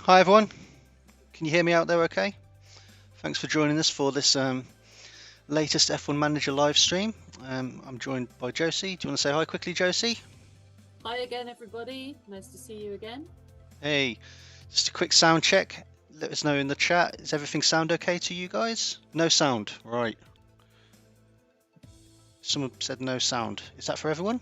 Hi everyone, can you hear me out there okay? Thanks for joining us for this latest F1 Manager live stream. I'm joined by Josie. Do you want to say hi quickly, Josie? Hi again, everybody. Nice to see you again. Hey, just a quick sound check. Let us know in the chat. Does everything sound okay to you guys? No sound, right. Someone said no sound. Is that for everyone?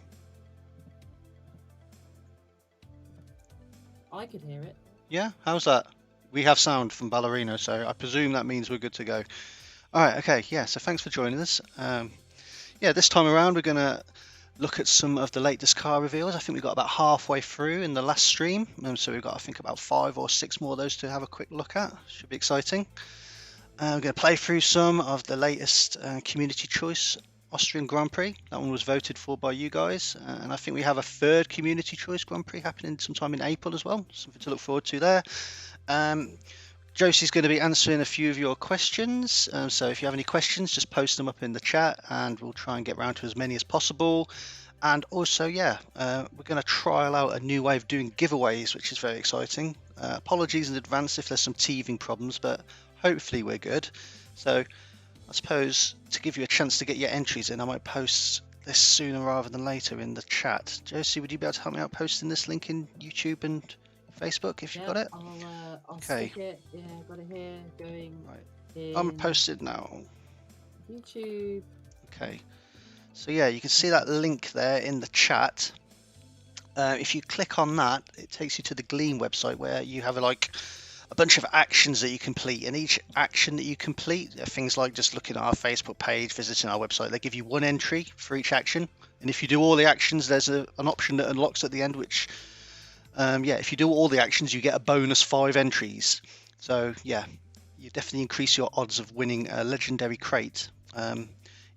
I could hear it. Yeah, how's that? We have sound from Ballerino, so I presume that means we're good to go. All right, okay, yeah, so thanks for joining us. Yeah, this time around we're going to look at some of the latest car reveals. I think we got about halfway through in the last stream, so we've got I think about 5 or 6 more of those to have a quick look at. Should be exciting. We're going to play through some of the latest community choice Austrian Grand Prix. That one was voted for by you guys, and I think we have a third community choice Grand Prix happening sometime in April as well. Something to look forward to there. Josie's going to be answering a few of your questions, so if you have any questions, just post them up in the chat and we'll try and get around to as many as possible. And also, yeah, we're going to trial out a new way of doing giveaways, which is very exciting. Apologies in advance if there's some teething problems, but hopefully we're good. So I suppose to give you a chance to get your entries in, I might post this sooner rather than later in the chat. Josie, would you be able to help me out posting this link in YouTube and Facebook if you've got it? I'll Okay. stick it. Yeah, got it here. Going. Right. I'm posted now. YouTube. Okay. So yeah, you can see that link there in the chat. If you click on that, it takes you to the Gleam website where you have like a bunch of actions that you complete, and each action that you complete are things like just looking at our Facebook page, visiting our website. They give you one entry for each action, and if you do all the actions, there's an option that unlocks at the end, which yeah, if you do all the actions, you get a bonus 5 entries. So yeah, you definitely increase your odds of winning a legendary crate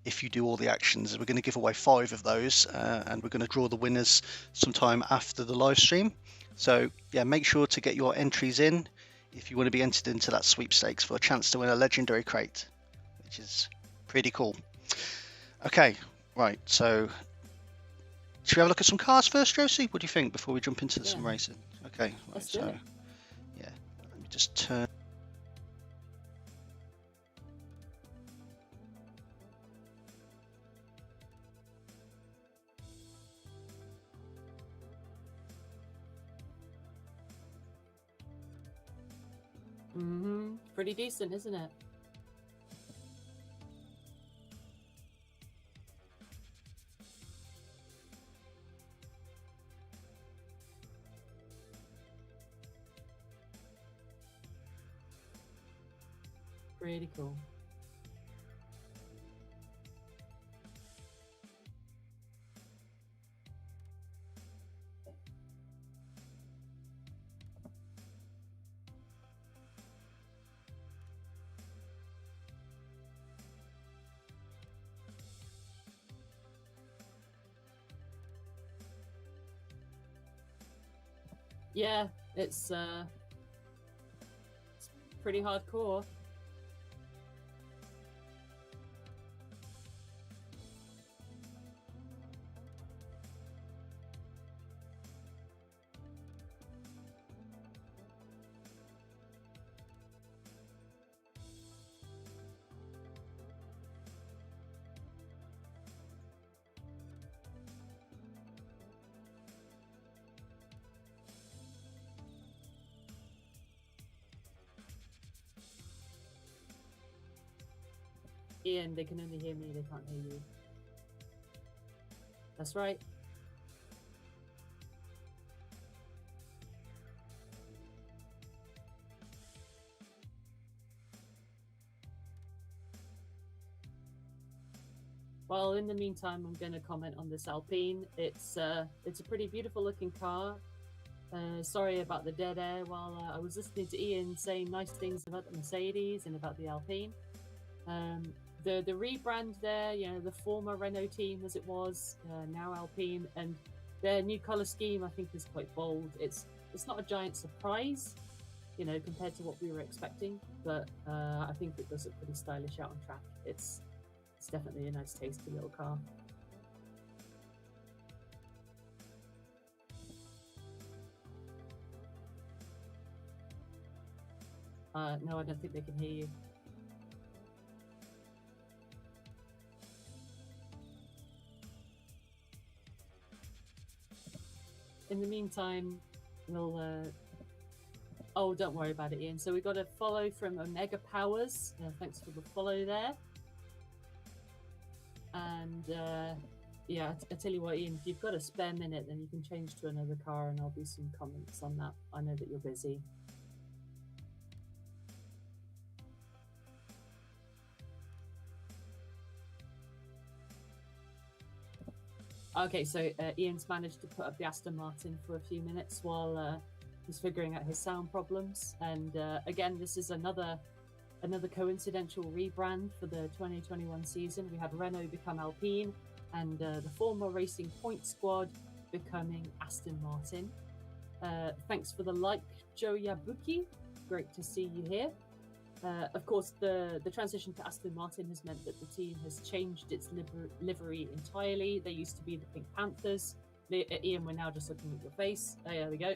if you do all the actions. We're going to give away 5 of those, and we're going to draw the winners sometime after the live stream. So yeah, make sure to get your entries in if you want to be entered into that sweepstakes for a chance to win a legendary crate, which is pretty cool. Okay, right, so should we have a look at some cars first, Josie? What do you think before we jump into some racing? Okay, right, so yeah, let me just turn. Pretty decent, isn't it? Pretty cool. Yeah, it's pretty hardcore. Ian, they can only hear me, they can't hear you. That's right. Well, in the meantime, I'm going to comment on this Alpine. It's a pretty beautiful looking car. Sorry about the dead air while I was listening to Ian saying nice things about the Mercedes and about the Alpine. The rebrand there, you know, the former Renault team as it was, now Alpine, and their new color scheme I think is quite bold. It's not a giant surprise, you know, compared to what we were expecting, but I think it does look pretty stylish out on track. It's definitely a nice tasty little car. No, I don't think they can hear you. In the meantime, we'll... Oh, don't worry about it, Ian. So we got a follow from Omega Powers. Thanks for the follow there. And yeah, I tell you what, Ian, if you've got a spare minute, then you can change to another car and I'll do some comments on that. I know that you're busy. Okay, so Ian's managed to put up the Aston Martin for a few minutes while he's figuring out his sound problems. And again, this is another coincidental rebrand for the 2021 season. We had Renault become Alpine and the former Racing Point squad becoming Aston Martin. Thanks for the like, Joe Yabuki. Great to see you here. Of course, the transition to Aston Martin has meant that the team has changed its livery entirely. They used to be the Pink Panthers. Ian, we're now just looking at your face. There we go.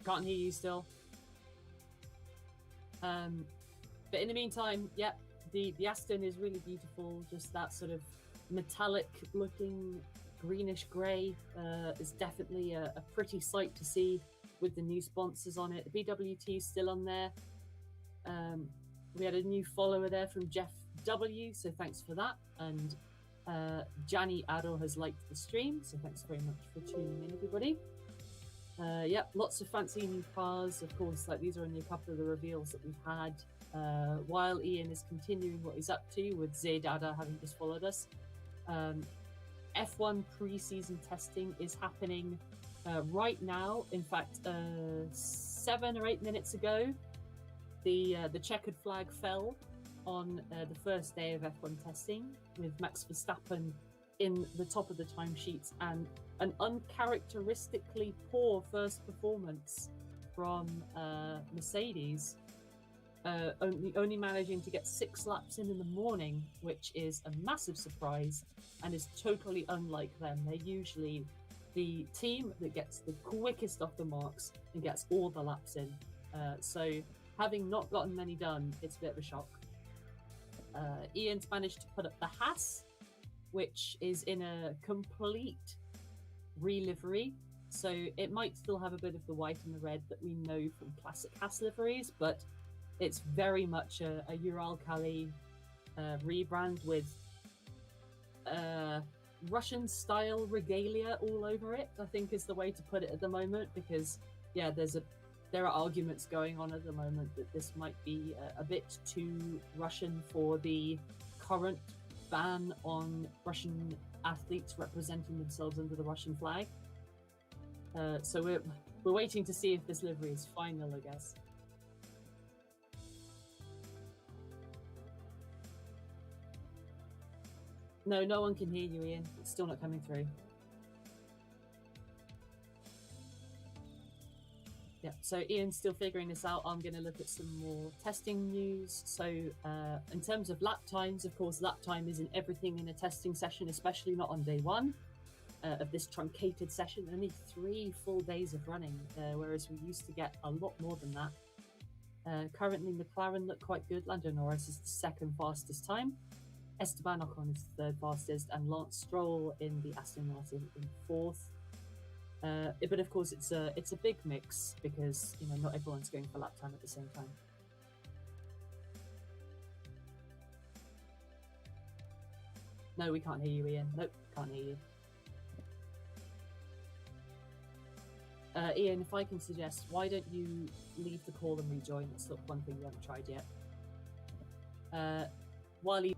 Can't hear you still. But in the meantime, yeah, the Aston is really beautiful. Just that sort of metallic looking greenish grey is definitely a pretty sight to see with the new sponsors on it. The BWT is still on there. We had a new follower there from Jeff W, so thanks for that. And Jani Ado has liked the stream, so thanks very much for tuning in, everybody. Yep, lots of fancy new cars, of course. Like these are only a couple of the reveals that we've had. While Ian is continuing what he's up to with Zaydada having just followed us. F1 pre-season testing is happening right now. In fact, 7 or 8 minutes ago, the checkered flag fell on the first day of F1 testing with Max Verstappen in the top of the timesheets and an uncharacteristically poor first performance from Mercedes, only managing to get 6 laps in the morning, which is a massive surprise and is totally unlike them. They're usually the team that gets the quickest off the marks and gets all the laps in. So having not gotten many done, it's a bit of a shock. Ian's managed to put up the Haas, which is in a complete re-livery. So it might still have a bit of the white and the red that we know from classic Haas liveries, but it's very much a Ural-Kali rebrand with Russian-style regalia all over it, I think is the way to put it at the moment, because, yeah, there are arguments going on at the moment that this might be a bit too Russian for the current ban on Russian athletes representing themselves under the Russian flag. So we're waiting to see if this livery is final, I guess. No, no one can hear you, Ian. It's still not coming through. Yeah, so Ian's still figuring this out. I'm going to look at some more testing news. So in terms of lap times, of course, lap time isn't everything in a testing session, especially not on day one of this truncated session. Only 3 full days of running, whereas we used to get a lot more than that. Currently, McLaren look quite good. Lando Norris is the 2nd fastest time. Esteban Ocon is the 3rd fastest, and Lance Stroll in the Aston Martin in 4th. But of course, it's a big mix because not everyone's going for lap time at the same time. No, we can't hear you, Ian. Nope, can't hear you. Ian, if I can suggest, why don't you leave the call and rejoin? That's not one thing we haven't tried yet. While he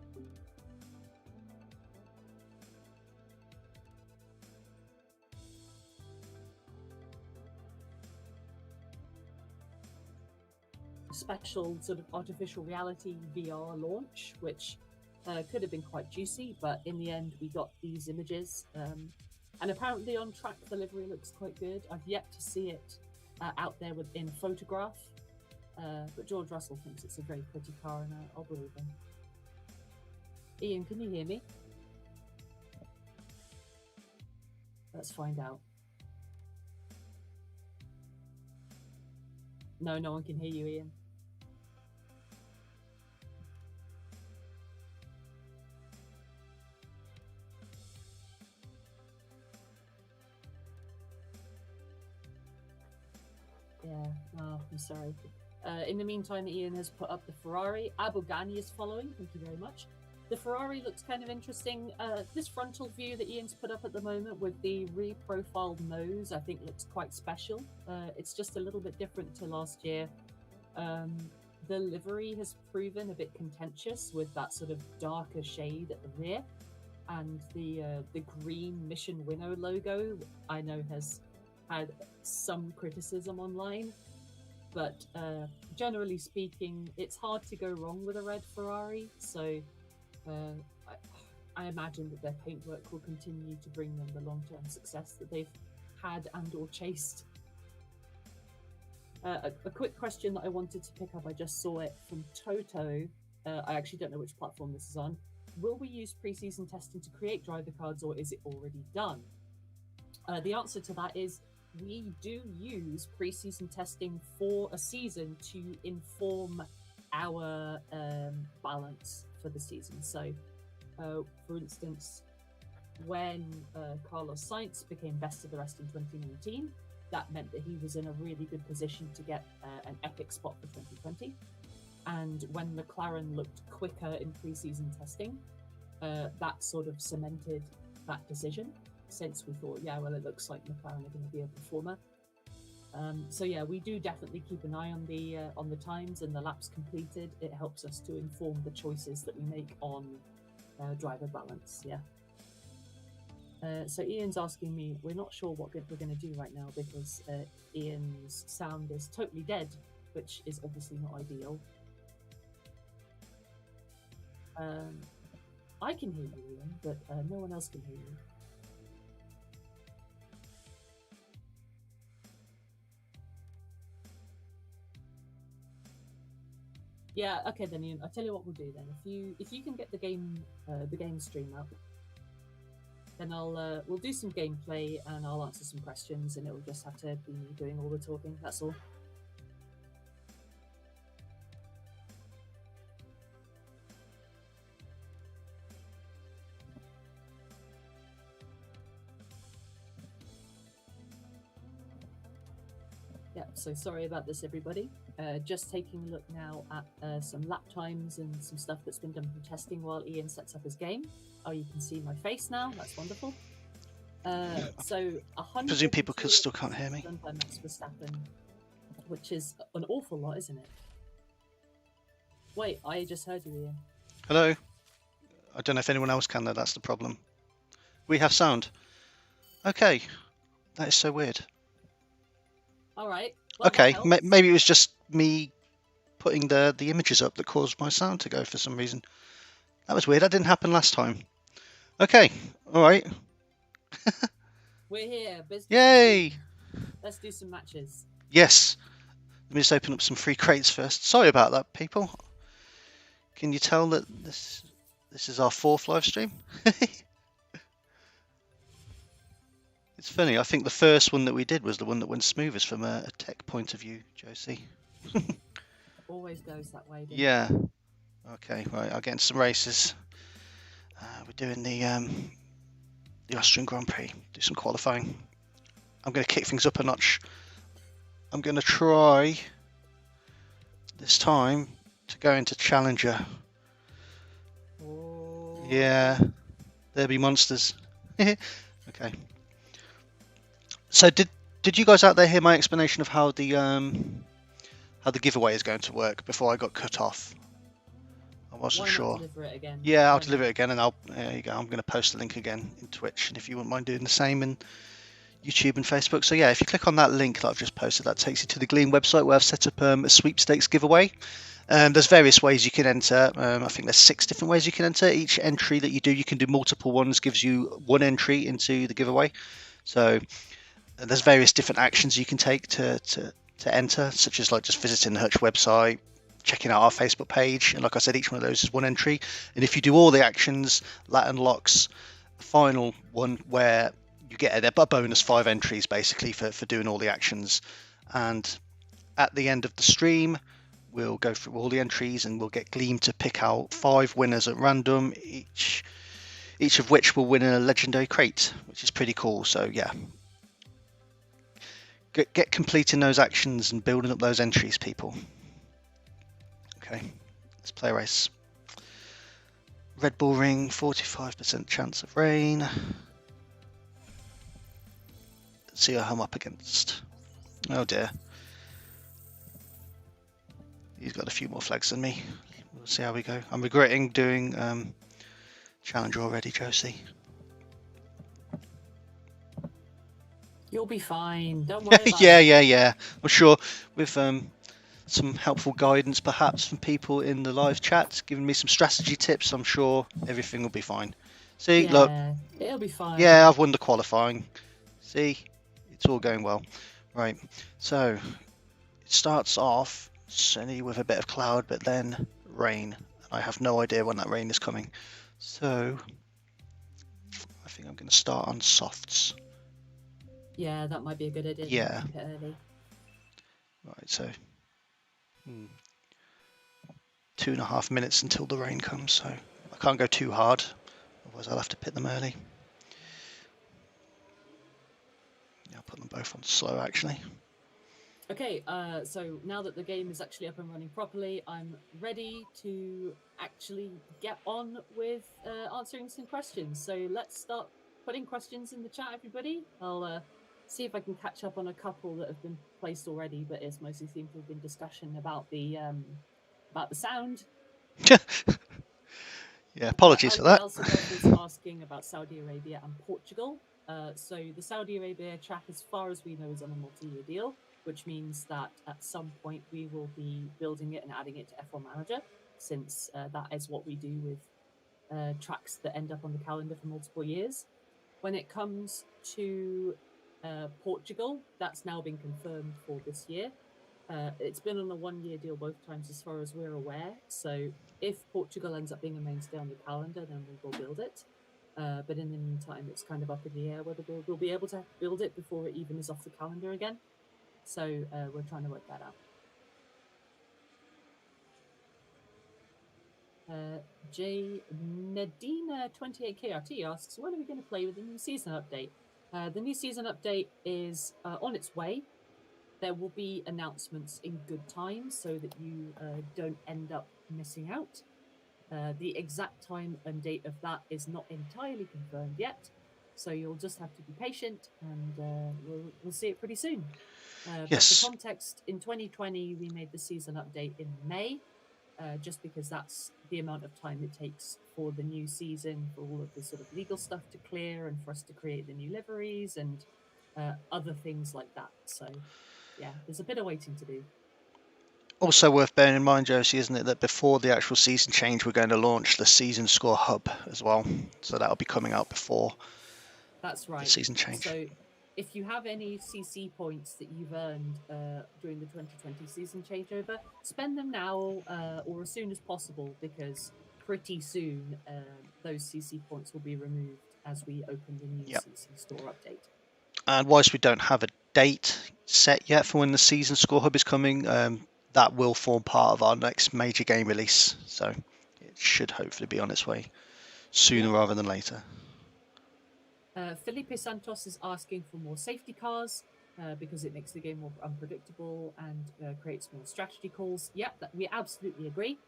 special sort of artificial reality VR launch, which could have been quite juicy, but in the end we got these images. And apparently on track delivery looks quite good. I've yet to see it out there in photograph, but George Russell thinks it's a very pretty car, and I'll believe him. Ian, can you hear me? Let's find out. No, no one can hear you, Ian. Yeah, oh, I'm sorry. In the meantime, Ian has put up the Ferrari. Abu Ghani is following. Thank you very much. The Ferrari looks kind of interesting. This frontal view that Ian's put up at the moment with the reprofiled nose, I think looks quite special. It's just a little bit different to last year. The livery has proven a bit contentious with that sort of darker shade at the rear. And the green Mission Winnow logo, I know, has had some criticism online. But generally speaking, it's hard to go wrong with a red Ferrari. So I imagine that their paintwork will continue to bring them the long-term success that they've had and or chased. A quick question that I wanted to pick up, I just saw it from Toto. I actually don't know which platform this is on. Will we use pre-season testing to create driver cards, or is it already done? The answer to that is we do use pre-season testing for a season to inform our balance for the season. So, for instance, when Carlos Sainz became best of the rest in 2019, that meant that he was in a really good position to get an epic spot for 2020. And when McLaren looked quicker in pre-season testing, that sort of cemented that decision, since we thought, yeah, well, it looks like McLaren are going to be a performer. So yeah, we do definitely keep an eye on the times and the laps completed. It helps us to inform the choices that we make on driver balance. Yeah. So Ian's asking me, we're not sure what we're going to do right now because Ian's sound is totally dead, which is obviously not ideal. I can hear you, Ian, but no one else can hear you. Yeah, okay then, Ian. I'll tell you what we'll do then. If you can get the game stream up, then we'll do some gameplay and I'll answer some questions, and it'll just have to be me doing all the talking. That's all. Yeah, so sorry about this, everybody. Just taking a look now at some lap times and some stuff that's been done from testing while Ian sets up his game. Oh, you can see my face now. That's wonderful. So 100. Presume people still can't hear me. Done by Max Verstappen, which is an awful lot, isn't it? Wait, I just heard you, Ian. Hello. I don't know if anyone else can though. That's the problem. We have sound. Okay, that is so weird. All right. Well, okay, maybe it was just me putting the images up that caused my sound to go for some reason. That was weird. That didn't happen last time. Okay, all right. We're here. Business. Yay! Let's do some matches. Yes. Let me just open up some free crates first. Sorry about that, people. Can you tell that this is our 4th live stream? It's funny, I think the first one that we did was the one that went smoothest from a tech point of view, Josie. Always goes that way, doesn't yeah. It? Okay, right, I'll get into some races. We're doing the Austrian Grand Prix, do some qualifying. I'm going to kick things up a notch. I'm going to try this time to go into Challenger. Oh. Yeah, there be monsters. Okay. So did you guys out there hear my explanation of how the giveaway is going to work before I got cut off? I wasn't sure. Deliver it again? Yeah, I'll deliver it again, and there you go. I'm going to post the link again in Twitch, and if you wouldn't mind doing the same in YouTube and Facebook. So yeah, if you click on that link that I've just posted, that takes you to the Gleam website where I've set up a sweepstakes giveaway. There's various ways you can enter. I think there's 6 different ways you can enter. Each entry that you can do multiple ones, gives you 1 entry into the giveaway. So there's various different actions you can take to enter, such as like just visiting the Hutch website, checking out our Facebook page, and like I said, each one of those is 1 entry. And if you do all the actions, that unlocks a final one where you get a bonus 5 entries basically for doing all the actions. And at the end of the stream, we'll go through all the entries and we'll get Gleam to pick out 5 winners at random, each of which will win a legendary crate, which is pretty cool. So yeah, get completing those actions and building up those entries, people. Okay, let's play a race. Red Bull Ring, 45% chance of rain. Let's see who I'm up against. Oh dear. He's got a few more flags than me. We'll see how we go. I'm regretting doing Challenger already, Josie. You'll be fine. Don't worry about yeah. I'm sure with some helpful guidance perhaps from people in the live chat, giving me some strategy tips, I'm sure everything will be fine. See, yeah, look. It'll be fine. Yeah, I've won the qualifying. See, it's all going well. Right, so it starts off sunny with a bit of cloud, but then rain. I have no idea when that rain is coming. So I think I'm going to start on softs. Yeah, that might be a good idea. Yeah. Keep it early. Right, so 2.5 minutes until the rain comes, so I can't go too hard, otherwise I'll have to pit them early. Yeah, I'll put them both on slow actually. Okay, so now that the game is actually up and running properly, I'm ready to actually get on with answering some questions. So let's start putting questions in the chat, everybody. I'll see if I can catch up on a couple that have been placed already, but it's mostly seemed to have been discussion about the sound. Yeah, apologies for that. Elsa was asking about Saudi Arabia and Portugal. So the Saudi Arabia track, as far as we know, is on a multi-year deal, which means that at some point we will be building it and adding it to F1 Manager, since that is what we do with tracks that end up on the calendar for multiple years. When it comes to Portugal, that's now been confirmed for this year. It's been on a 1-year deal both times as far as we're aware. So if Portugal ends up being a mainstay on the calendar, then we will build it. But in the meantime, it's kind of up in the air whether we'll be able to build it before it even is off the calendar again. So we're trying to work that out. J Nadina 28KRT asks, when are we going to play with the new season update? The new season update is on its way. There will be announcements in good time so that you don't end up missing out. The exact time and date of that is not entirely confirmed yet, so you'll just have to be patient, and we'll see it pretty soon. Yes. But for context, in 2020 we made the season update in May, just because that's the amount of time it takes for the new season, for all of the sort of legal stuff to clear, and for us to create the new liveries and other things like that. So yeah, there's a bit of waiting to do. Also worth bearing in mind, Josie, isn't it, that before the actual season change, we're going to launch the season score hub as well. So that'll be coming out before That's right. the season change. So if you have any CC points that you've earned during the 2020 season changeover, spend them now or as soon as possible, because pretty soon those CC points will be removed as we open the new CC store update. And whilst we don't have a date set yet for when the season score hub is coming, that will form part of our next major game release. So it should hopefully be on its way sooner rather than later. Felipe Santos is asking for more safety cars because it makes the game more unpredictable and creates more strategy calls. Yep, we absolutely agree.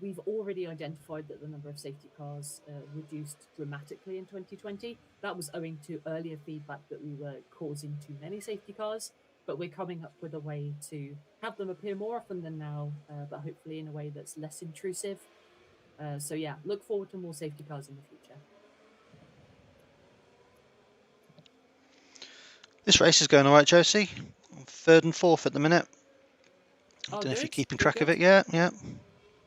We've already identified that the number of safety cars reduced dramatically in 2020. That was owing to earlier feedback that we were causing too many safety cars, but we're coming up with a way to have them appear more often than now, but hopefully in a way that's less intrusive. So yeah, look forward to more safety cars in the future. This race is going all right, Josie. I'm 3rd and 4th at the minute. I don't know if you're keeping track of it yet.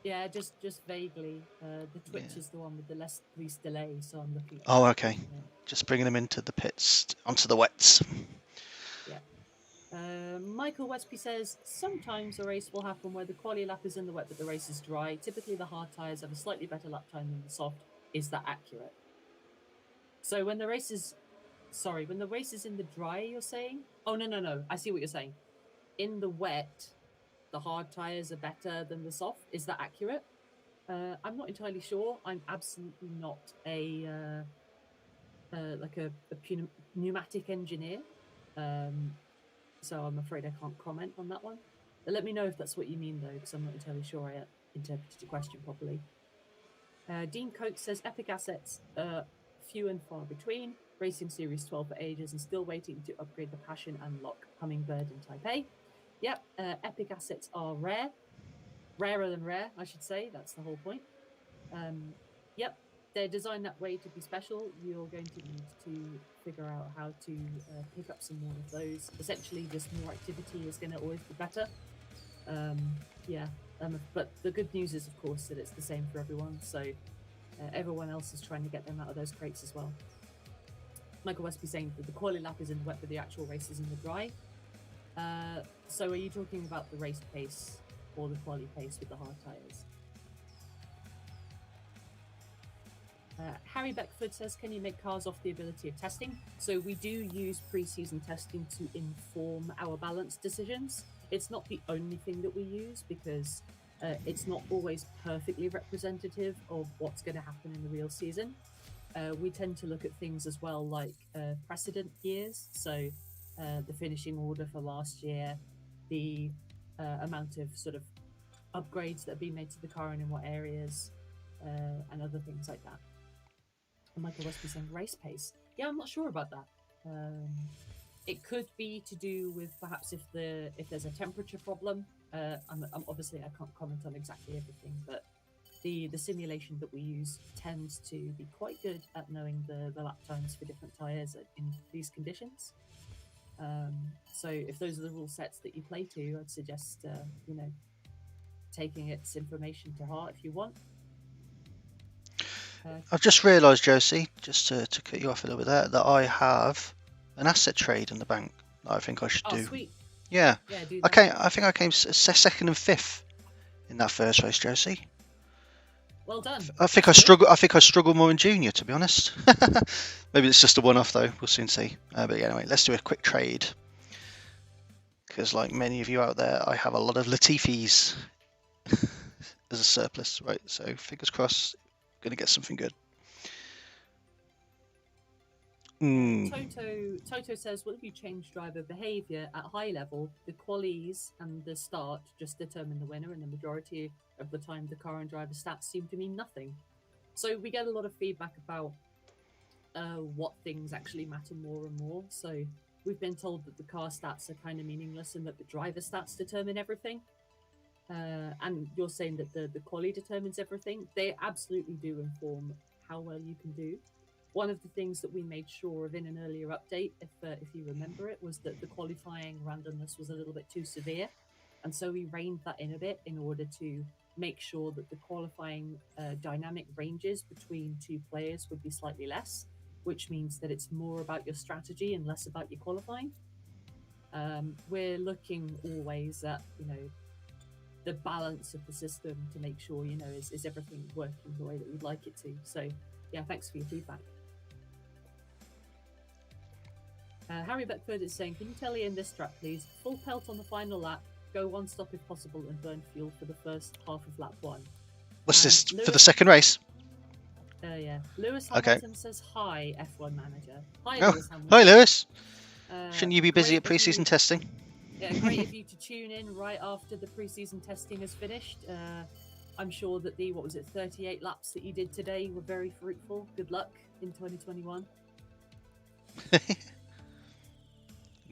Yeah, just vaguely. The Twitch is the one with the least delay, so I'm looking at Oh, okay. Just bringing them into the pits, onto the wets. Yeah. Michael Westby says, sometimes a race will happen where the quali lap is in the wet but the race is dry. Typically the hard tyres have a slightly better lap time than the soft. Is that accurate? So when the race is... Sorry, when the race is in the dry, you're saying? Oh, no. I see what you're saying. in the wet, the hard tires are better than the soft. Is that accurate? I'm not entirely sure. I'm absolutely not a pneumatic engineer, so I'm afraid I can't comment on that one. But let me know if that's what you mean, though, because I'm not entirely sure I interpreted your question properly. Dean Coates says epic assets few and far between. Racing Series 12 for ages and still waiting to upgrade the Passion and lock Hummingbird and Taipei. Yep, epic assets are rare. Rarer than rare, I should say. That's the whole point. Yep, they're designed that way to be special. You're going to need to figure out how to pick up some more of those. Essentially, just more activity is going to always be better. But the good news is, of course, that it's the same for everyone. So everyone else is trying to get them out of those crates as well. Michael Westby saying that the quali lap is in the wet, but the actual race is in the dry. So are you talking about the race pace or the quali pace with the hard tyres? Harry Beckford says, can you make cars off the ability of testing? So we do use pre-season testing to inform our balance decisions. It's not the only thing that we use because it's not always perfectly representative of what's going to happen in the real season. We tend to look at things as well like precedent years. So the finishing order for last year, the amount of sort of upgrades that have been made to the car and in what areas, and other things like that. And Michael Westby saying race pace. Yeah, I'm not sure about that. It could be to do with perhaps if there's a temperature problem. I'm obviously I can't comment on exactly everything, but the simulation that we use tends to be quite good at knowing the lap times for different tires in these conditions. So if those are the rule sets that you play to, I'd suggest taking its information to heart if you want. I've just realised, Josie, just to cut you off a little bit there, that I have an asset trade in the bank that I think I should do. Oh, sweet. Yeah. Yeah, do that. I think I came second and fifth in that first race, Josie. Well done. I think I struggle more in junior, to be honest. Maybe it's just a one-off though. We'll soon see. But yeah, anyway, let's do a quick trade. Because like many of you out there, I have a lot of Latifis as a surplus, right? So fingers crossed, going to get something good. Toto says, what if you change driver behaviour at high level? The qualies and the start just determine the winner, and the majority of the time the car and driver stats seem to mean nothing. So we get a lot of feedback about what things actually matter more and more. So we've been told that the car stats are kind of meaningless and that the driver stats determine everything. And you're saying that the quali determines everything. They absolutely do inform how well you can do. One of the things that we made sure of in an earlier update, if you remember it, was that the qualifying randomness was a little bit too severe. And so we reined that in a bit in order to make sure that the qualifying dynamic ranges between two players would be slightly less, which means that it's more about your strategy and less about your qualifying. We're looking always at, the balance of the system to make sure, is everything working the way that we'd like it to. So, yeah, thanks for your feedback. Harry Beckford is saying, can you tell Ian this strat, please? Full pelt on the final lap, go one stop if possible, and burn fuel for the first half of lap one. What's this, for the second race? Yeah. Lewis Hamilton says, hi, F1 manager. Hi, Lewis Hamilton. Hi, Lewis. Shouldn't you be busy at pre-season testing? Yeah, great of you to tune in right after the pre-season testing is finished. I'm sure that the 38 laps that you did today were very fruitful. Good luck in 2021.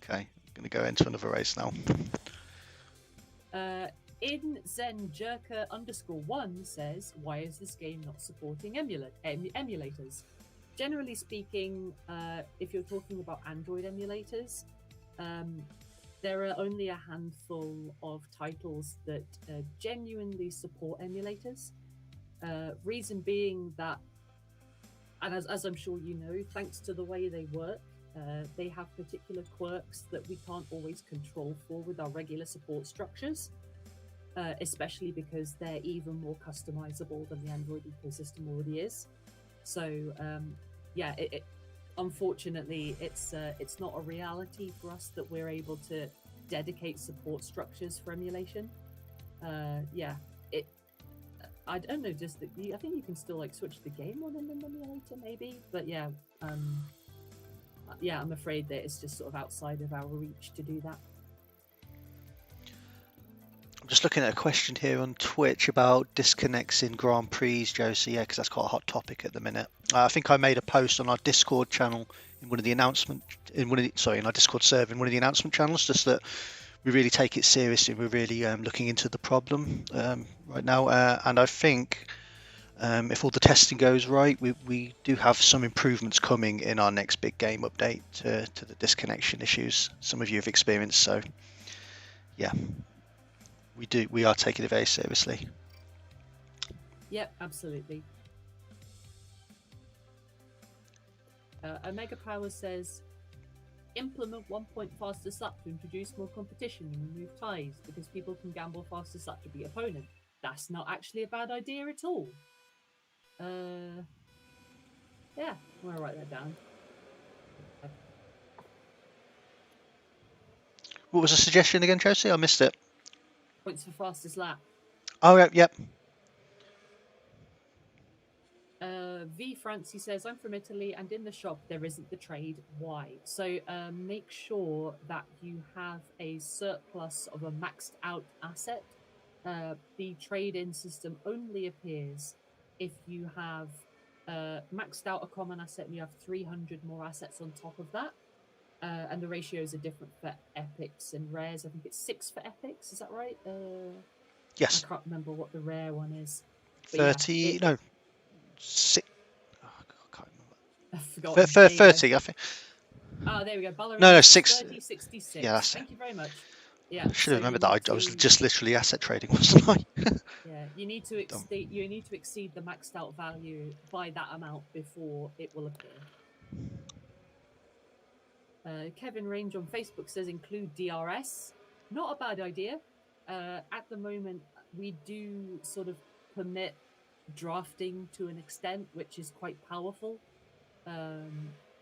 Okay, I'm going to go into another race now. In Zen Jerker _1 says, why is this game not supporting emulators? Generally speaking, if you're talking about Android emulators, there are only a handful of titles that genuinely support emulators. Reason being that, and as I'm sure you know, thanks to the way they work, they have particular quirks that we can't always control for with our regular support structures, especially because they're even more customizable than the Android ecosystem already is. So, unfortunately, it's not a reality for us that we're able to dedicate support structures for emulation. Yeah, it. I don't know. Just that I think you can still like switch the game on in an emulator, maybe. But yeah, yeah, I'm afraid that it's just sort of outside of our reach to do that. I'm just looking at a question here on Twitch about disconnects in Grand Prix, Josie. Yeah, because that's quite a hot topic at the minute. I think I made a post on our Discord channel in one of the announcement in our Discord server in one of the announcement channels, just that we really take it seriously. We're really looking into the problem right now, and I think if all the testing goes right, we do have some improvements coming in our next big game update to the disconnection issues some of you have experienced. So yeah, we are taking it very seriously. Yep, absolutely. Omega Power says, implement 1 point faster slap to introduce more competition and remove ties, because people can gamble faster slap to beat opponent. That's not actually a bad idea at all. Yeah, I'm gonna write that down. What was the suggestion again, Josie? I missed it. Points for fastest lap. Oh, yep. V Francie says, I'm from Italy and in the shop there isn't the trade. Why? So make sure that you have a surplus of a maxed out asset. The trade-in system only appears if you have maxed out a common asset and you have 300 more assets on top of that. And the ratios are different for epics and rares. I think it's 6 for epics. Is that right? Yes. I can't remember what the rare one is. 30. No. 6. Oh, I can't remember. I forgot. 30, I think. Oh, there we go. Ballerina No, 6. 30, 66. Yeah, that's Thank it. you very much. Yeah, I should have remembered that. I was just literally asset trading, wasn't I? Yeah, you need to exceed the maxed out value by that amount before it will appear. Kevin Range on Facebook says include DRS. Not a bad idea. At the moment, we do sort of permit drafting to an extent, which is quite powerful,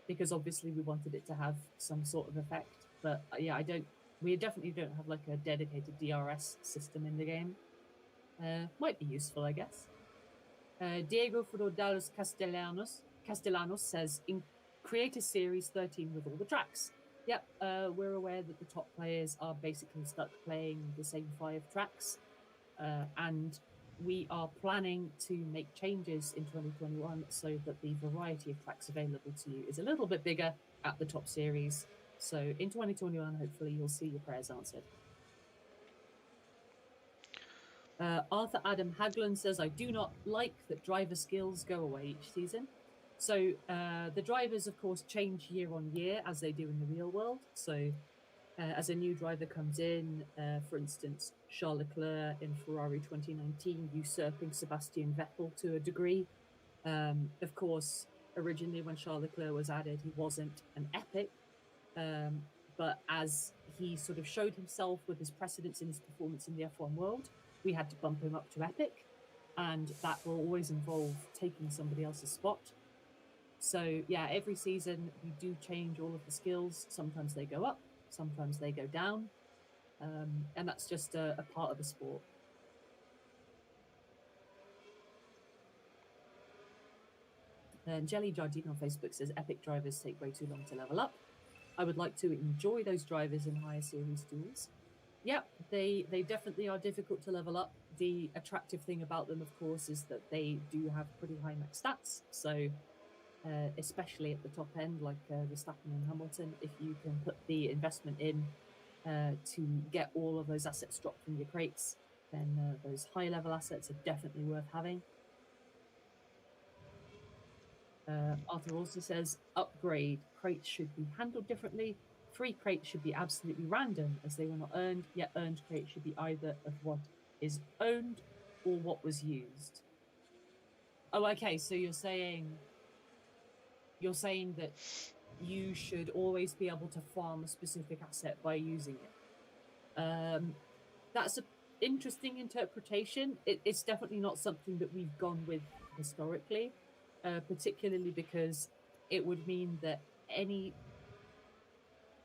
because obviously we wanted it to have some sort of effect. But yeah, we definitely don't have like a dedicated DRS system in the game. Might be useful, I guess. Diego Frodalos Castellanos says, create a series 13 with all the tracks. Yep, we're aware that the top players are basically stuck playing the same 5 tracks, and we are planning to make changes in 2021 so that the variety of tracks available to you is a little bit bigger at the top series. So in 2021, hopefully you'll see your prayers answered. Arthur Adam Haglund says, I do not like that driver skills go away each season. So the drivers, of course, change year on year as they do in the real world. So as a new driver comes in, for instance, Charles Leclerc in Ferrari 2019, usurping Sebastian Vettel to a degree. Of course, originally when Charles Leclerc was added, he wasn't an epic. But as he sort of showed himself with his precedence in his performance in the F1 world, we had to bump him up to epic. And that will always involve taking somebody else's spot. So yeah, every season we do change all of the skills. Sometimes they go up, sometimes they go down. And that's just a part of the sport. And Jelly Jardine on Facebook says, epic drivers take way too long to level up. I would like to enjoy those drivers in higher series duels. Yep, they definitely are difficult to level up. The attractive thing about them, of course, is that they do have pretty high max stats. So especially at the top end, like Verstappen and Hamilton, if you can put the investment in to get all of those assets dropped from your crates, then those high level assets are definitely worth having. Arthur also says, upgrade. Crates should be handled differently. Free crates should be absolutely random as they were not earned, yet earned crates should be either of what is owned or what was used. Oh, okay, so you're saying that you should always be able to farm a specific asset by using it. That's an interesting interpretation. It's definitely not something that we've gone with historically. Particularly because it would mean that it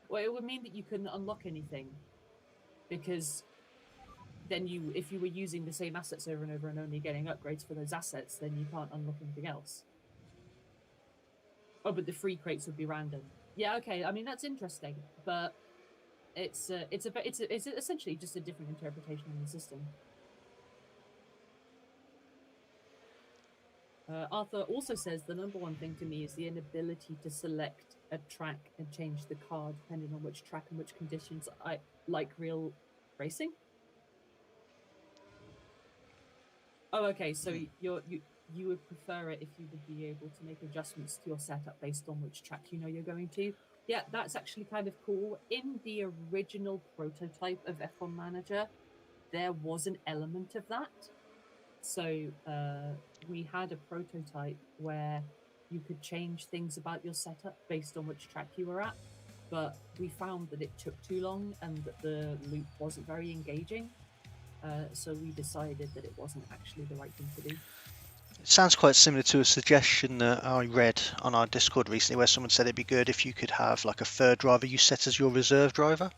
would mean that you couldn't unlock anything. because then if you were using the same assets over and over and only getting upgrades for those assets, then you can't unlock anything else. Oh, but the free crates would be random. Yeah, okay. I mean, that's interesting, but it's essentially just a different interpretation of the system. Arthur also says the number one thing to me is the inability to select a track and change the car depending on which track and which conditions I like real racing. Oh, okay. So you would prefer it if you would be able to make adjustments to your setup based on which track you know you're going to. Yeah, that's actually kind of cool. In the original prototype of F1 Manager, there was an element of that. So we had a prototype where you could change things about your setup based on which track you were at, but we found that it took too long and that the loop wasn't very engaging. So we decided that it wasn't actually the right thing to do. It sounds quite similar to a suggestion that I read on our Discord recently, where someone said it'd be good if you could have like a third driver you set as your reserve driver,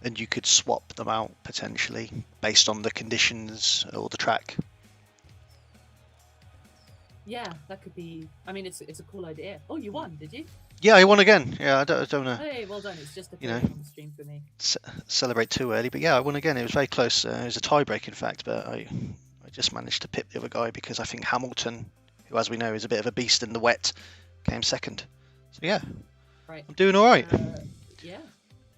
and you could swap them out potentially based on the conditions or the track. Yeah, that could be. I mean, it's a cool idea. Oh, you won, did you? Yeah, I won again. Yeah, I don't know. Hey, well done. It's just a know, on the stream for me. Celebrate too early, but yeah, I won again. It was very close. It was a tie break, in fact, but I just managed to pip the other guy because I think Hamilton, who, as we know, is a bit of a beast in the wet, came second. So yeah, right. I'm doing all right. Yeah.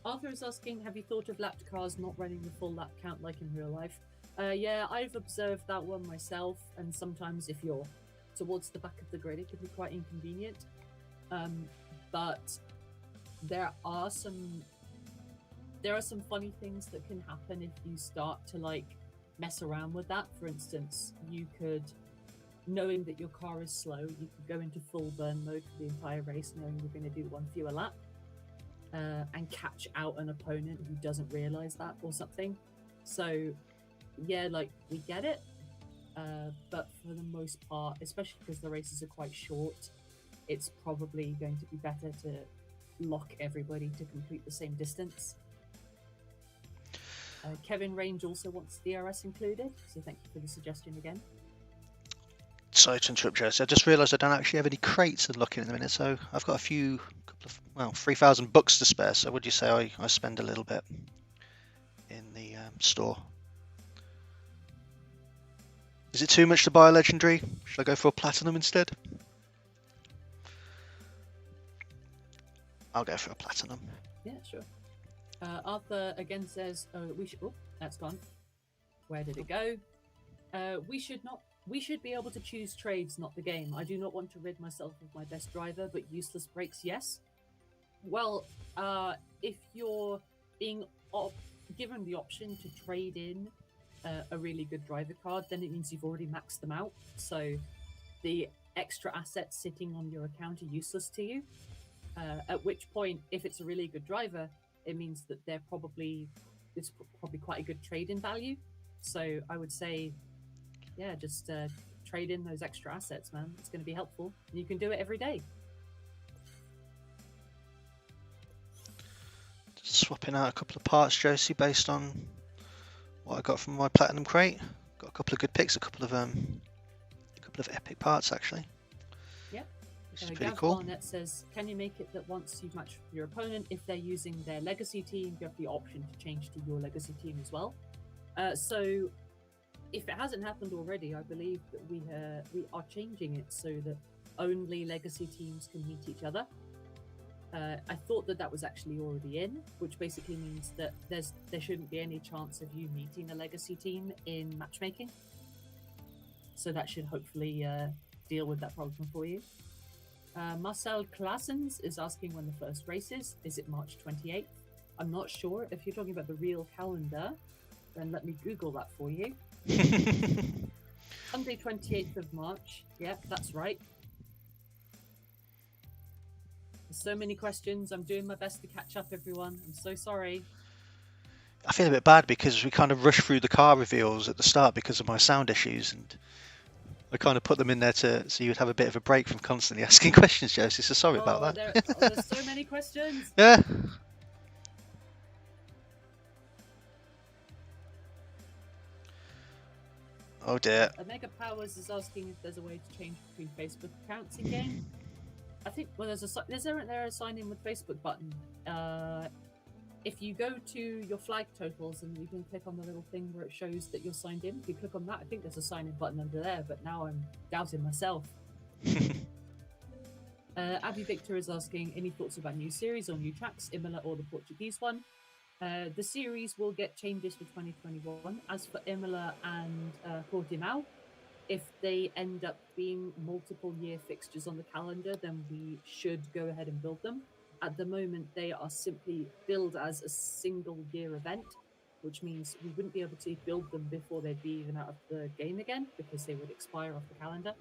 Arthur is asking, have you thought of lapped cars not running the full lap count like in real life? Yeah, I've observed that one myself, and sometimes if you're towards the back of the grid, it can be quite inconvenient. But there are some funny things that can happen if you start to like mess around with that. For instance, you could, knowing that your car is slow, you could go into full burn mode for the entire race, knowing you're going to do one fewer lap, and catch out an opponent who doesn't realize that or something. So yeah, like, we get it, but for the most part, especially because the races are quite short, it's probably going to be better to lock everybody to complete the same distance. Kevin Range also wants DRS included, so thank you for the suggestion again. Sorry to interrupt, Josie. I just realised I don't actually have any crates to look in the minute, so I've got 3,000 bucks to spare. So would you say I spend a little bit in the store? Is it too much to buy a legendary? Should I go for a platinum instead? I'll go for a platinum. Yeah, sure. Arthur again says, we should. Oh, that's gone. Where did it go? We should be able to choose trades, not the game. I do not want to rid myself of my best driver, but useless breaks, yes. Well, if you're being given the option to trade in a really good driver card, then it means you've already maxed them out. So the extra assets sitting on your account are useless to you. At which point, if it's a really good driver, it means that it's probably quite a good trade-in value. So I would say, yeah, just trade in those extra assets, man. It's going to be helpful. You can do it every day. Just swapping out a couple of parts, Josie, based on what I got from my platinum crate. Got a couple of good picks, a couple of epic parts actually. Yeah. Which is pretty cool. Barnett says, can you make it that once you've matched your opponent, if they're using their legacy team, you have the option to change to your legacy team as well? So if it hasn't happened already, I believe that we are changing it so that only legacy teams can meet each other. I thought that was actually already in, which basically means that there shouldn't be any chance of you meeting a legacy team in matchmaking. So that should hopefully deal with that problem for you. Marcel Claessens is asking when the first race is. Is it March 28th? I'm not sure. If you're talking about the real calendar, then let me Google that for you. Sunday 28th of March. Yeah, that's right. There's so many questions. I'm doing my best to catch up, everyone. I'm so sorry. I feel a bit bad because we kind of rushed through the car reveals at the start because of my sound issues, and I kind of put them in there so you would have a bit of a break from constantly asking questions, Josie. So sorry about that. There's so many questions. Yeah. Oh dear. Omega Powers is asking if there's a way to change between Facebook accounts in game. I think isn't there a sign in with Facebook button? If you go to your flag totals and you can click on the little thing where it shows that you're signed in, if you click on that, I think there's a sign in button under there, but now I'm doubting myself. Abby Victor is asking, any thoughts about new series or new tracks, Imola or the Portuguese one? The series will get changes for 2021. As for Imola and Portimao, if they end up being multiple year fixtures on the calendar, then we should go ahead and build them. At the moment, they are simply billed as a single year event, which means we wouldn't be able to build them before they'd be even out of the game again, because they would expire off the calendar.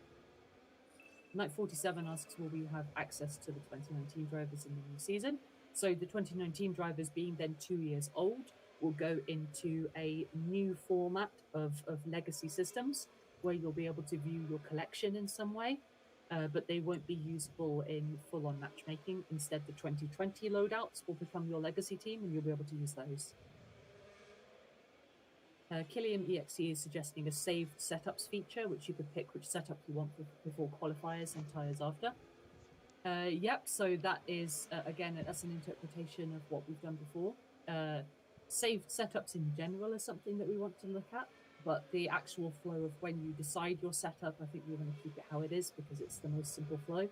Knight 47 asks, will we have access to the 2019 drivers in the new season? So the 2019 drivers, being then 2 years old, will go into a new format of legacy systems, where you'll be able to view your collection in some way, but they won't be usable in full-on matchmaking. Instead, the 2020 loadouts will become your legacy team, and you'll be able to use those. Killian EXE is suggesting a saved setups feature, which you could pick which setup you want before qualifiers and tyres after. Yep, so that is, again, that's an interpretation of what we've done before. Saved setups in general is something that we want to look at, but the actual flow of when you decide your setup, I think we're going to keep it how it is because it's the most simple flow.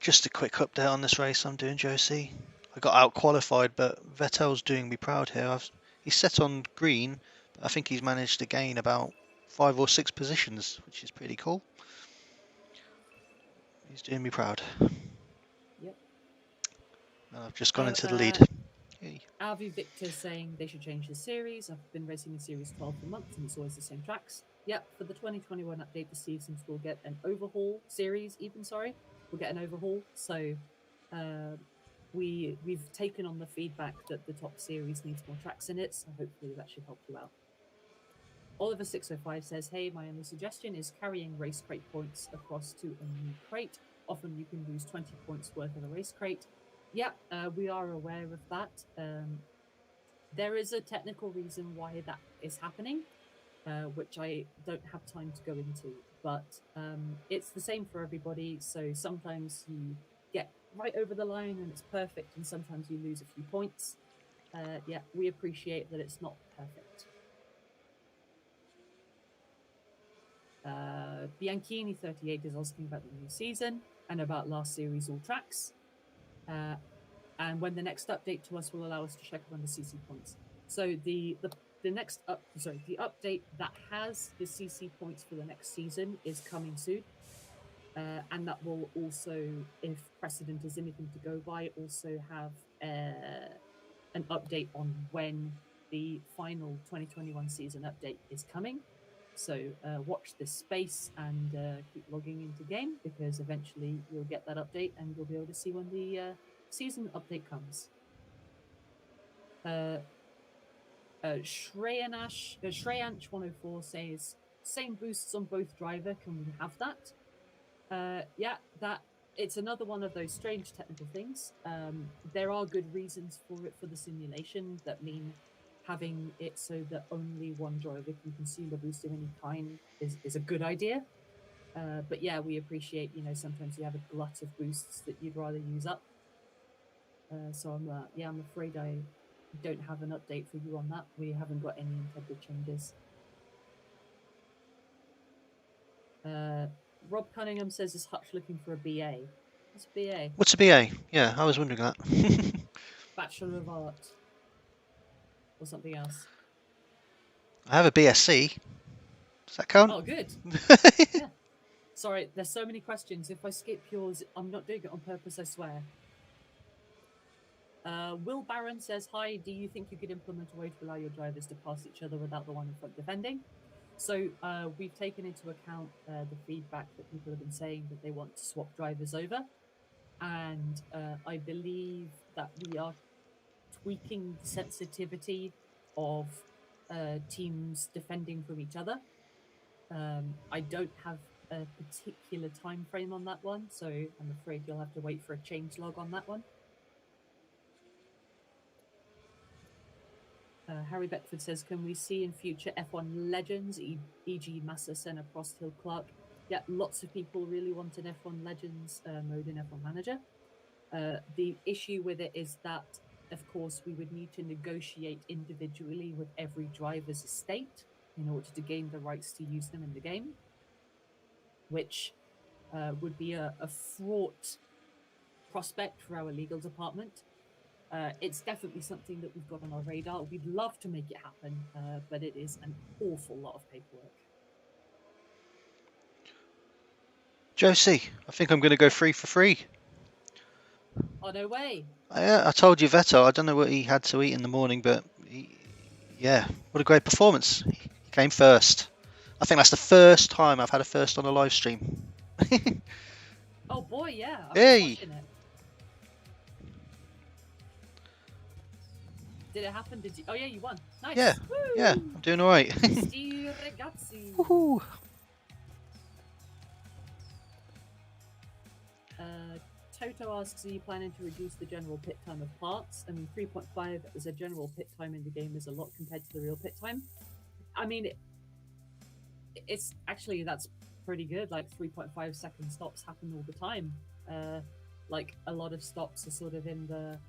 Just a quick update on this race I'm doing, Josie. I got out qualified, but Vettel's doing me proud here. He's set on green, but I think he's managed to gain about 5 or 6 positions, which is pretty cool. He's doing me proud. Yep. And I've just gone into the lead. Yay. Avi Victor saying they should change the series. I've been racing in Series 12 for months and it's always the same tracks. Yep, for the 2021 update, the seasons will get an overhaul. We'll get an overhaul. So we've taken on the feedback that the top series needs more tracks in it, so hopefully that should help you out. Oliver 605 says, hey, my only suggestion is carrying race crate points across to a new crate. Often you can lose 20 points worth of a race crate. Yeah, we are aware of that. There is a technical reason why that is happening, which I don't have time to go into, but it's the same for everybody. So sometimes you get right over the line and it's perfect, and sometimes you lose a few points. Yeah, we appreciate that it's not perfect. Bianchini 38 is asking about the new season and about last series all tracks. And when the next update to us will allow us to check on the CC points. So the update that has the CC points for the next season is coming soon. And that will also, if precedent is anything to go by, also have an update on when the final 2021 season update is coming. So watch this space and keep logging into game, because eventually you'll get that update and you'll be able to see when the season update comes. Shreyanch 104 says, same boosts on both driver, can we have that? Yeah, that it's another one of those strange technical things. There are good reasons for it for the simulation that mean having it so that only one driver can consume a boost of any kind is a good idea. But yeah, we appreciate, sometimes you have a glut of boosts that you'd rather use up. So I'm afraid I don't have an update for you on that. We haven't got any intended changes. Rob Cunningham says, is Hutch looking for a BA? What's a BA? What's a BA? Yeah, I was wondering that. Bachelor of Art. Or something else. I have a BSc. Does that count? Oh, good. Yeah. Sorry, there's so many questions. If I skip yours, I'm not doing it on purpose, I swear. Will Barron says, hi, do you think you could implement a way to allow your drivers to pass each other without the one in front defending? So we've taken into account the feedback that people have been saying that they want to swap drivers over. And I believe that we are tweaking the sensitivity of teams defending from each other. I don't have a particular time frame on that one, so I'm afraid you'll have to wait for a change log on that one. Harry Beckford says, can we see in future F1 legends, e.g. Massa, Senna, Prost, Hill, Clark? Yeah, lots of people really want an F1 legends mode in F1 Manager. The issue with it is that, of course, we would need to negotiate individually with every driver's estate in order to gain the rights to use them in the game, which would be a fraught prospect for our legal department. It's definitely something that we've got on our radar. We'd love to make it happen, but it is an awful lot of paperwork. Josie, I think I'm going to go 3 for 3. Oh, no way. I told you Vettel, I don't know what he had to eat in the morning, but yeah, what a great performance. He came first. I think that's the first time I've had a first on a live stream. Oh boy, yeah. I was Hey! watching it. Did it happen? Did you? Oh yeah, you won. Nice. Yeah, Woo! yeah, I'm doing all right. Sti ragazzi. Woohoo! Toto asks, are you planning to reduce the general pit time of parts? I mean, 3.5 as a general pit time in the game is a lot compared to the real pit time. I mean, it's actually, that's pretty good. Like 3.5 second stops happen all the time. Like a lot of stops are sort of in the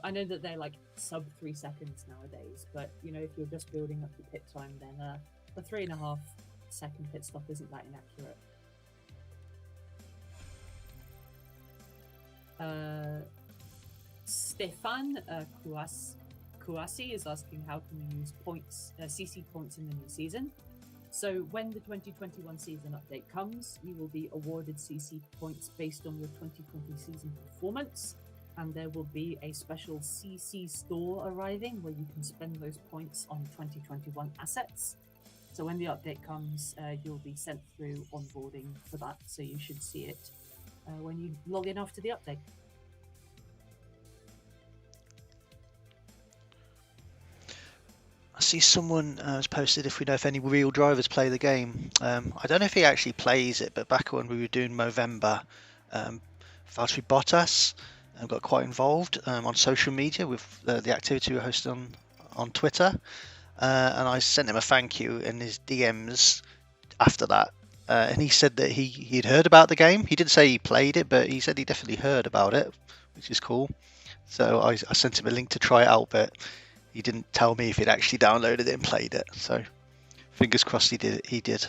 I know that they're like sub 3 seconds nowadays, but you know, if you're just building up your pit time, then the 3.5 second pit stop isn't that inaccurate. Stefan Kouassi is asking, how can we use points, CC points in the new season? So when the 2021 season update comes, you will be awarded CC points based on your 2020 season performance, and there will be a special CC store arriving where you can spend those points on 2021 assets. So when the update comes, you'll be sent through onboarding for that, so you should see it when you log in after the update. I see someone has posted if we know if any real drivers play the game. I don't know if he actually plays it, but back when we were doing Movember, Valtteri Bottas got quite involved on social media with the activity we hosted on Twitter, and I sent him a thank you in his DMs after that. And he said that he'd heard about the game. He didn't say he played it, but he said he definitely heard about it, which is cool. So I sent him a link to try it out, but he didn't tell me if he'd actually downloaded it and played it. So fingers crossed he did.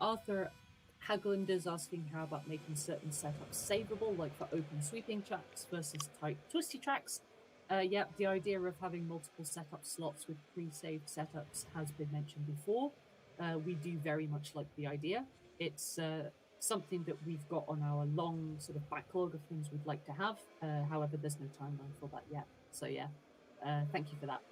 Arthur Hagland is asking, how about making certain setups savable, like for open sweeping tracks versus tight twisty tracks? Yeah, the idea of having multiple setup slots with pre-saved setups has been mentioned before. We do very much like the idea. It's something that we've got on our long sort of backlog of things we'd like to have. However, there's no timeline for that yet. So yeah, thank you for that.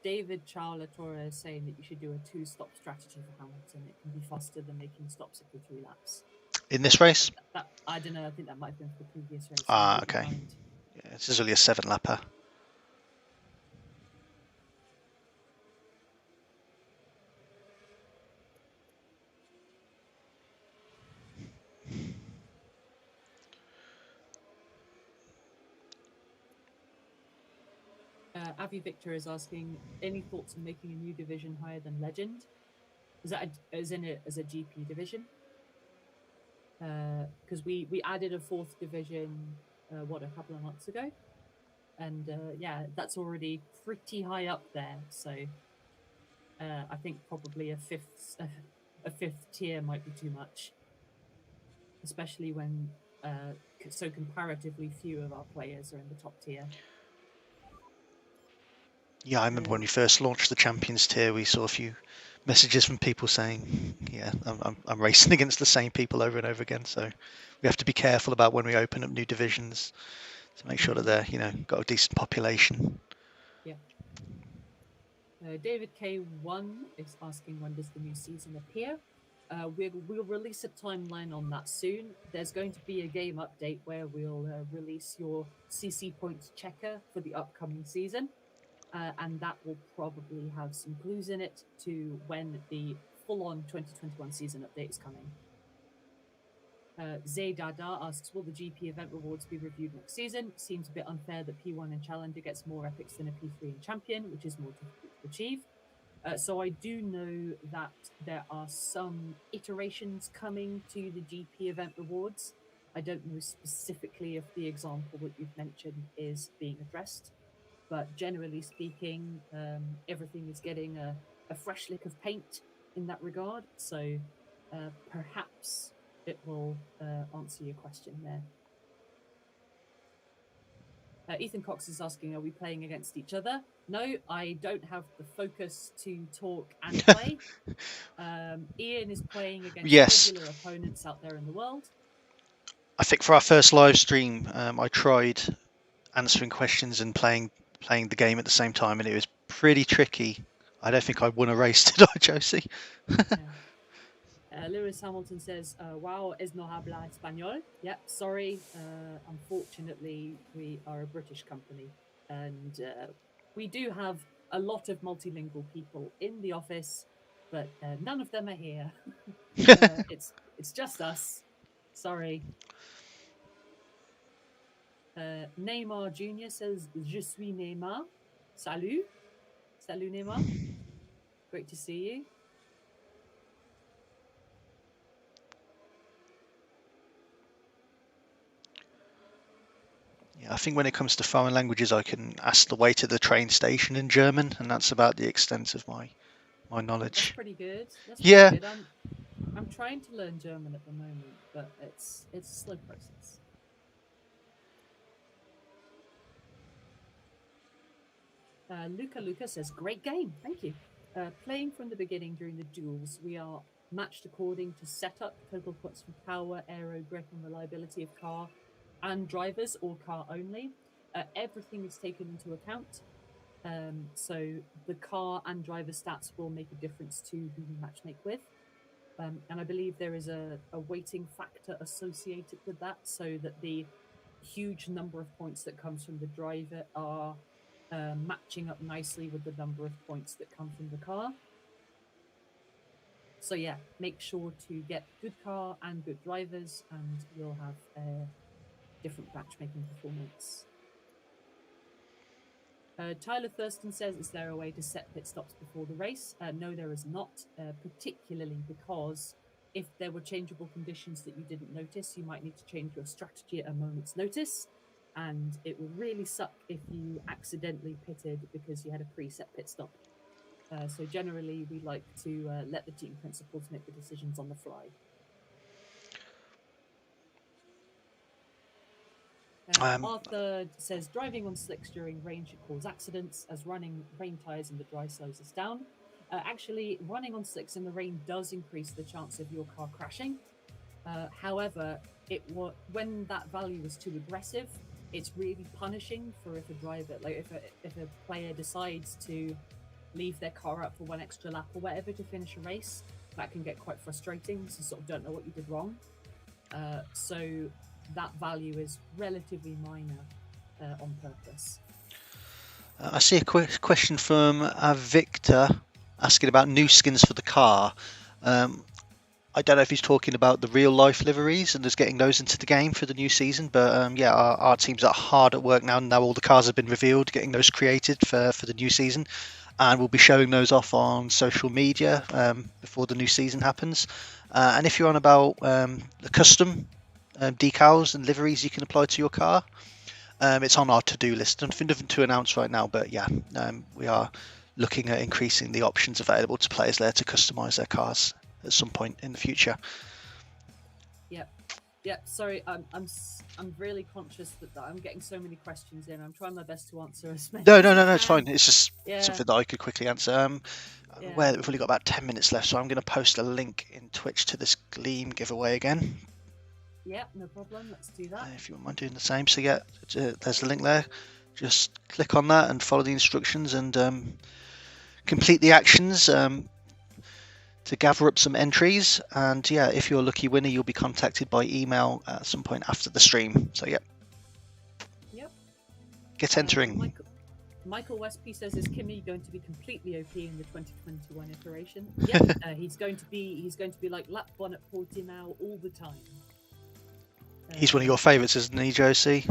David Charla Torres is saying that you should do a 2-stop strategy for Hamilton. It can be faster than making stops every 3 laps. In this race? I don't know. I think that might have been for the previous race. Okay. Yeah, this is only a 7-lapper. Avi Victor is asking, any thoughts on making a new division higher than Legend? Is that as a GP division? Because we added a 4th division a couple of months ago, and yeah, that's already pretty high up there. So I think probably a fifth tier might be too much, especially when so comparatively few of our players are in the top tier. Yeah, I remember when we first launched the Champions tier, we saw a few messages from people saying, yeah, I'm racing against the same people over and over again. So we have to be careful about when we open up new divisions to make sure that they're, got a decent population. Yeah. David K1 is asking, when does the new season appear? We'll release a timeline on that soon. There's going to be a game update where we'll release your CC points checker for the upcoming season. and that will probably have some clues in it to when the full-on 2021 season update is coming. Zay Dada asks, will the GP event rewards be reviewed next season? Seems a bit unfair that P1 and Challenger gets more epics than a P3 and Champion, which is more difficult to achieve. So I do know that there are some iterations coming to the GP event rewards. I don't know specifically if the example that you've mentioned is being addressed, but generally speaking, everything is getting a fresh lick of paint in that regard. So perhaps it will answer your question there. Ethan Cox is asking, are we playing against each other? No, I don't have the focus to talk and play. Ian is playing against regular opponents out there in the world. I think for our first live stream, I tried answering questions and playing the game at the same time, and it was pretty tricky. I don't think I won a race, did I, Josie? Lewis Hamilton says, wow, es no habla español. Yep, sorry. Unfortunately, we are a British company, and we do have a lot of multilingual people in the office, but none of them are here. It's just us. Sorry. Neymar Jr. says, je suis Neymar. Salut. Salut, Neymar. Great to see you. Yeah, I think when it comes to foreign languages, I can ask the way to the train station in German, and that's about the extent of my knowledge. That's pretty good. Yeah. Pretty good. I'm trying to learn German at the moment, but it's a slow process. Luca says, great game, thank you. Playing from the beginning during the duels, we are matched according to setup, total points for power, aero, grip, and reliability of car and drivers, or car only. Everything is taken into account. So the car and driver stats will make a difference to who we matchmake with. And I believe there is a weighting factor associated with that, so that the huge number of points that comes from the driver are matching up nicely with the number of points that come from the car. So yeah, make sure to get good car and good drivers, and you'll have different matchmaking performance. Tyler Thurston says, is there a way to set pit stops before the race? No, there is not, particularly because if there were changeable conditions that you didn't notice, you might need to change your strategy at a moment's notice. And it would really suck if you accidentally pitted because you had a preset pit stop. So generally, we like to let the team principals make the decisions on the fly. Arthur says, driving on slicks during rain should cause accidents, as running rain tyres in the dry slows us down. Actually, running on slicks in the rain does increase the chance of your car crashing. However, when that value is too aggressive, it's really punishing for if a driver, like if a player decides to leave their car up for one extra lap or whatever to finish a race. That can get quite frustrating, so you sort of don't know what you did wrong. So that value is relatively minor on purpose. I see a question from Victor asking about new skins for the car. I don't know if he's talking about the real life liveries and just getting those into the game for the new season, but yeah, our teams are hard at work now. Now all the cars have been revealed, getting those created for the new season, and we'll be showing those off on social media before the new season happens. And if you're on about the custom decals and liveries you can apply to your car, it's on our to-do list. Nothing to announce right now, but yeah, we are looking at increasing the options available to players there to customize their cars at some point in the future. Yep. Sorry, I'm really conscious that I'm getting so many questions in. I'm trying my best to answer as many. No, it's fine. It's just something that I could quickly answer. I'm aware that we've only got about 10 minutes left, so I'm going to post a link in Twitch to this Gleam giveaway again. Yeah, no problem. Let's do that. If you wouldn't mind doing the same. So yeah, there's the link there. Just click on that and follow the instructions and complete the actions to gather up some entries. And yeah, if you're a lucky winner, you'll be contacted by email at some point after the stream. So yeah. Yep. Get entering. Michael Westby says, "Is Kimi going to be completely OP in the 2021 iteration?" Yep, he's going to be like lap one at Portimao all the time. He's one of your favourites, isn't he, Josie?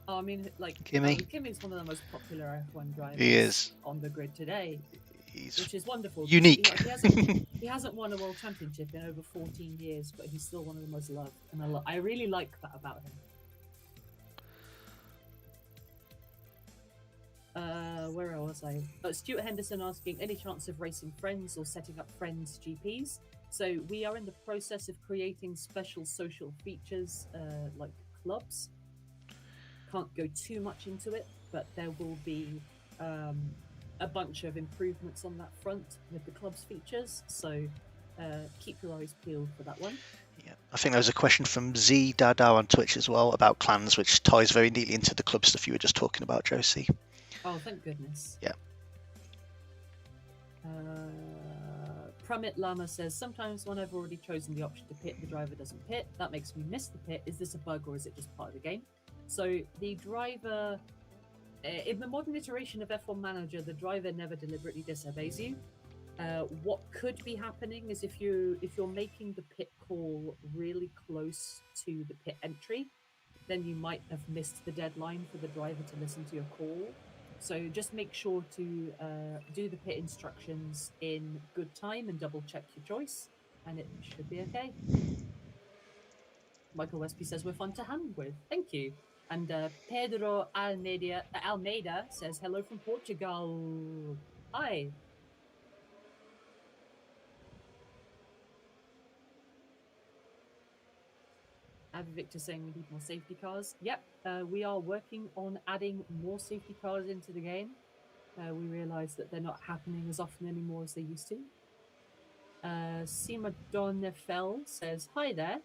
I mean, like Kimi? Kimi's one of the most popular F1 drivers He is. on the grid today, which is wonderful. Unique. He hasn't won a world championship in over 14 years, but he's still one of the most loved, and I really like that about him. Where was I? Stuart Henderson asking, any chance of racing friends or setting up friends GPs? So we are in the process of creating special social features like clubs. Can't go too much into it, but there will be a bunch of improvements on that front with the club's features. So keep your eyes peeled for that one. Yeah, I think there was a question from Z Dada on Twitch as well about clans, which ties very neatly into the club stuff you were just talking about, Josie. Oh, thank goodness. Yeah. Pramit Lama says, sometimes when I've already chosen the option to pit, the driver doesn't pit. That makes me miss the pit. Is this a bug or is it just part of the game? So the driver, in the modern iteration of F1 Manager, the driver never deliberately disobeys you. What could be happening is if you're making the pit call really close to the pit entry, then you might have missed the deadline for the driver to listen to your call. So just make sure to do the pit instructions in good time and double check your choice, and it should be okay. Michael Westby says, we're fun to hand with. Thank you. And Pedro Almeida says, hello from Portugal. Hi. Victor saying we need more safety cars. Yep, we are working on adding more safety cars into the game. We realise that they're not happening as often anymore as they used to. Sima Donnefel says, hi there.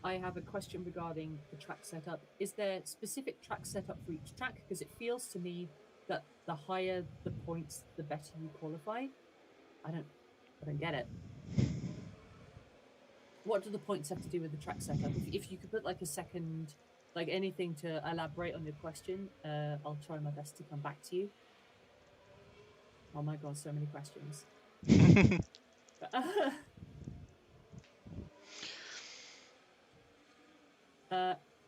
I have a question regarding the track setup. Is there specific track setup for each track? Because it feels to me that the higher the points, the better you qualify. I don't get it. What do the points have to do with the track setup? If you could put like a second, like anything to elaborate on your question, I'll try my best to come back to you. Oh my god, so many questions.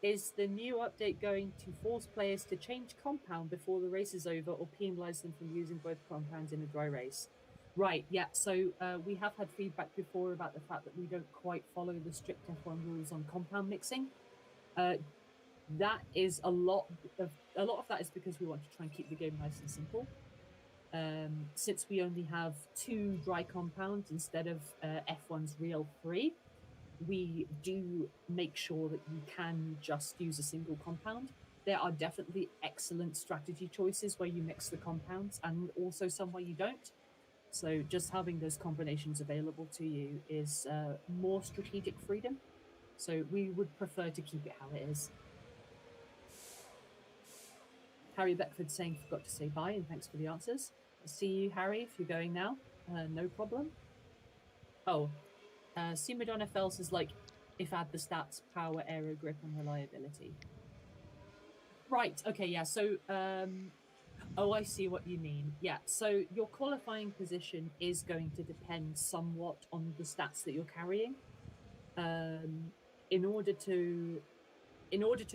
Is the new update going to force players to change compound before the race is over or penalise them from using both compounds in a dry race? Right, yeah, so we have had feedback before about the fact that we don't quite follow the strict F1 rules on compound mixing. That is a lot of that is because we want to try and keep the game nice and simple. Since we only have 2 dry compounds instead of F1's real 3, we do make sure that you can just use a single compound. There are definitely excellent strategy choices where you mix the compounds and also some where you don't. So just having those combinations available to you is more strategic freedom. So we would prefer to keep it how it is. Harry Beckford saying, forgot to say bye and thanks for the answers. I'll see you, Harry, if you're going now. No problem. Oh, Simadonna Fels is like, if add the stats, power, aero, grip, and reliability. Right, okay, yeah, so... Oh, I see what you mean. Yeah, so your qualifying position is going to depend somewhat on the stats that you're carrying. In order to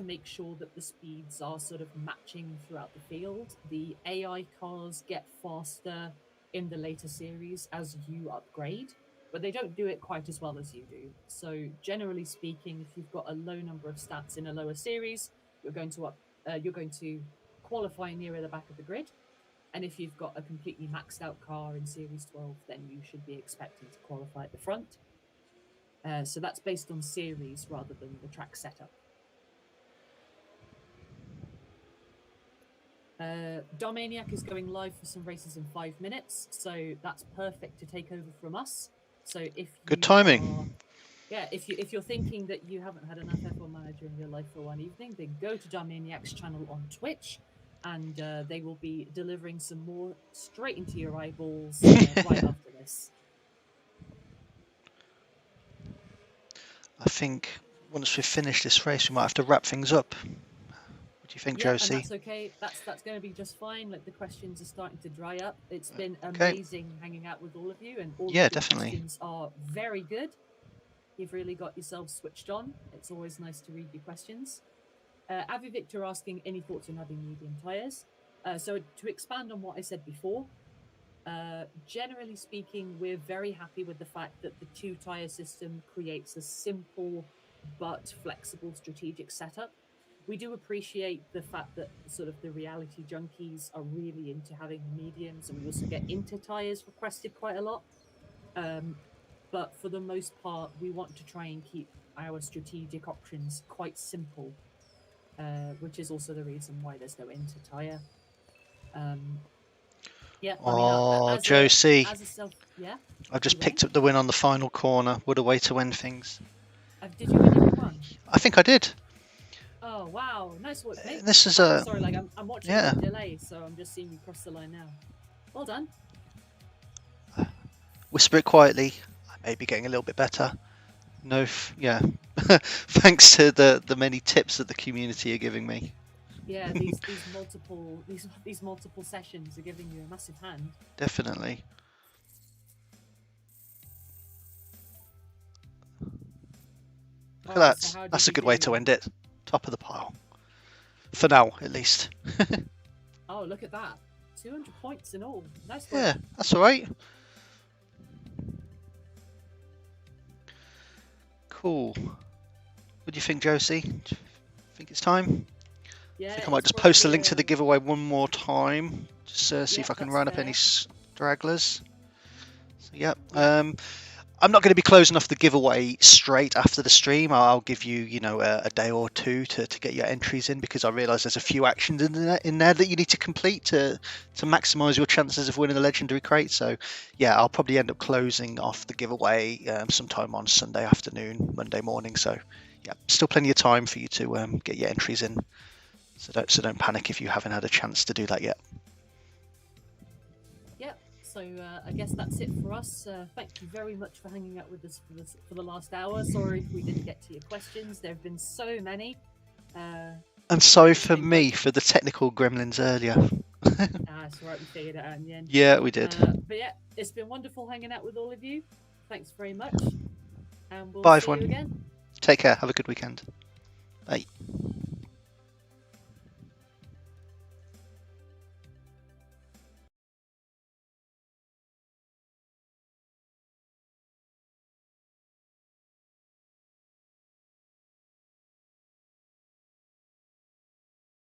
make sure that the speeds are sort of matching throughout the field, the AI cars get faster in the later series as you upgrade, but they don't do it quite as well as you do. So generally speaking, if you've got a low number of stats in a lower series, you're going to qualify nearer the back of the grid, and if you've got a completely maxed out car in series 12, then you should be expecting to qualify at the front. So that's based on series rather than the track setup. Darmaniac is going live for some races in 5 minutes, so that's perfect to take over from us. So if good timing. If you're thinking that you haven't had enough F1 Manager in your life for one evening, then go to Darmaniac's channel on Twitch, and they will be delivering some more straight into your eyeballs right after this. I think once we've finished this race, we might have to wrap things up. What do you think, Yeah, and Josie? that's okay. That's going to be just fine. Like the questions are starting to dry up. It's been Okay. amazing hanging out with all of you, and all Yeah, of the definitely. questions are very good. You've really got yourself switched on. It's always nice to read your questions. Avi Victor asking any thoughts on having medium tires. So to expand on what I said before, generally speaking, we're very happy with the fact that the 2 tire system creates a simple but flexible strategic setup. We do appreciate the fact that sort of the reality junkies are really into having mediums, and we also get inter tires requested quite a lot. But for the most part, we want to try and keep our strategic options quite simple, which is also the reason why there's no inter tire. Yeah, I mean, Oh, Josie. as a self, yeah. I've just You there? picked up the win on the final corner. What a way to win things. Did you win every one? I think I did. Oh wow, nice work, mate. This is Oh, sorry, like I'm watching yeah. on delay, so I'm just seeing you cross the line now. Well done. Whisper it quietly. I may be getting a little bit better. No, yeah. Thanks to the many tips that the community are giving me. Yeah, these multiple sessions are giving you a massive hand. Definitely. Look at that. So That's a good way to end it. Top of the pile. For now, at least. Oh, look at that. 200 points in all. Nice work. Yeah, that's all right. Cool. What do you think, Josie? Do you think it's time? Yeah, I think I might just post a link to the giveaway one more time. Just see if I can round up any stragglers. So, yeah. I'm not going to be closing off the giveaway straight after the stream. I'll give you, a day or two to get your entries in, because I realise there's a few actions in there that you need to complete to maximise your chances of winning the legendary crate. So, yeah, I'll probably end up closing off the giveaway sometime on Sunday afternoon, Monday morning. So, yeah, still plenty of time for you to get your entries in. So don't panic if you haven't had a chance to do that yet. So I guess that's it for us. Thank you very much for hanging out with us for the last hour. Sorry if we didn't get to your questions. There have been so many. And sorry for me for the technical gremlins earlier. That's right, we figured it out in the end. Yeah, we did. But yeah, it's been wonderful hanging out with all of you. Thanks very much. And we'll Bye, see everyone. you again. Take care. Have a good weekend. Bye.